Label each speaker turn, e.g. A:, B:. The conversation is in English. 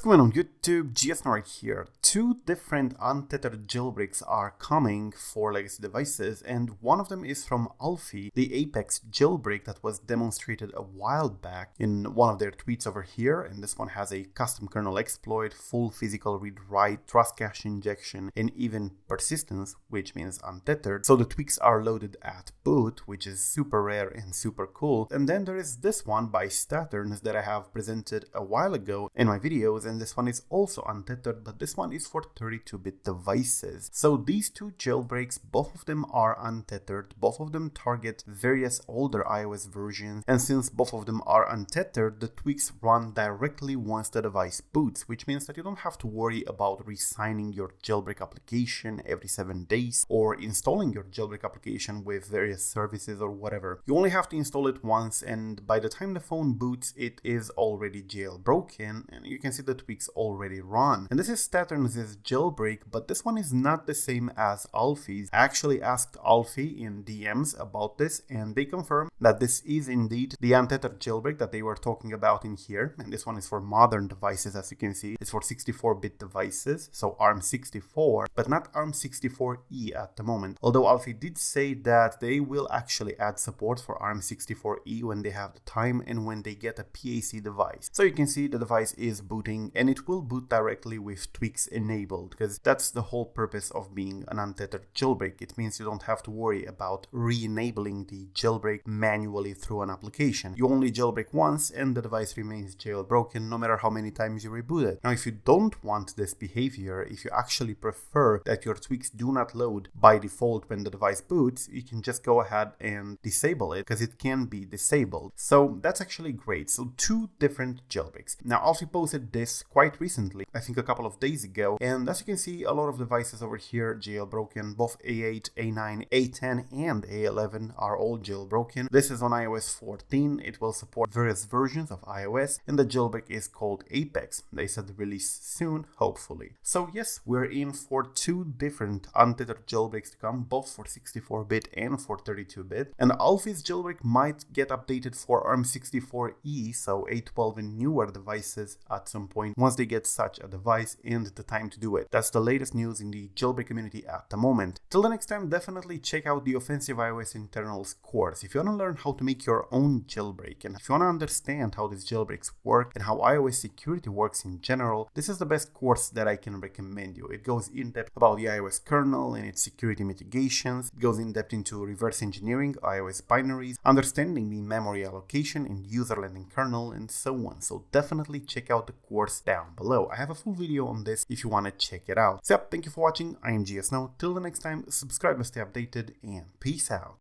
A: going on YouTube? GSN right here. Two different untethered jailbreaks are coming for legacy devices, and one of them is from Alfie, the Apex jailbreak that was demonstrated a while back in one of their tweets over here, and this one has a custom kernel exploit, full physical read-write, trust cache injection, and even persistence, which means untethered. So the tweaks are loaded at boot, which is super rare and super cool. And then there is this one by staturnzz that I have presented a while ago in my videos, and this one is also untethered, but this one is for 32-bit devices. So these two jailbreaks, both of them are untethered, both of them target various older iOS versions, and since both of them are untethered, the tweaks run directly once the device boots, which means that you don't have to worry about re-signing your jailbreak application every 7 days or installing your jailbreak application with various services or whatever. You only have to install it once, and by the time the phone boots, it is already jailbroken, and you can see the tweaks already run. And this is staturnzz jailbreak, but this one is not the same as Alfie's. I actually asked Alfie in DMs about this, and they confirmed that this is indeed the untethered jailbreak that they were talking about in here. And this one is for modern devices, as you can see. It's for 64-bit devices, so ARM64, but not ARM64E at the moment. Although Alfie did say that they will actually add support for ARM64E when they have the time and when they get a PAC device. So you can see the device is booting, and it will boot directly with tweaks enabled, because that's the whole purpose of being an untethered jailbreak. It means you don't have to worry about re-enabling the jailbreak manually through an application. You only jailbreak once and the device remains jailbroken no matter how many times you reboot it. Now, if you don't want this behavior, if you actually prefer that your tweaks do not load by default when the device boots, you can just go ahead and disable it, because it can be disabled. So that's actually great. So two different jailbreaks. Now, Alfie posted this quite recently, I think a couple of days ago, and as you can see, a lot of devices over here jailbroken. Both A8, A9, A10 and A11 are all jailbroken. This is on iOS 14. It will support various versions of iOS, and the jailbreak is called Apex. They said release soon, hopefully. So yes, we're in for two different untethered jailbreaks to come, both for 64-bit and for 32-bit. And Alfie's jailbreak might get updated for ARM64E, so A12 and newer devices at some point once they get such a device and the time to do it. That's the latest news in the jailbreak community at the moment. Till the next time, definitely check out the Offensive iOS Internals course if you want to learn how to make your own jailbreak, and if you want to understand how these jailbreaks work and how iOS security works in general. This is the best course that I can recommend you. It goes in depth about the iOS kernel and its security mitigations. It goes in depth into reverse engineering iOS binaries, understanding the memory allocation in userland and kernel, and so on. So definitely check out the course down below. I have a full video on this if you want to check it out. So yep, thank you for watching. I am GSN. Till the next time, subscribe to stay updated, and peace out.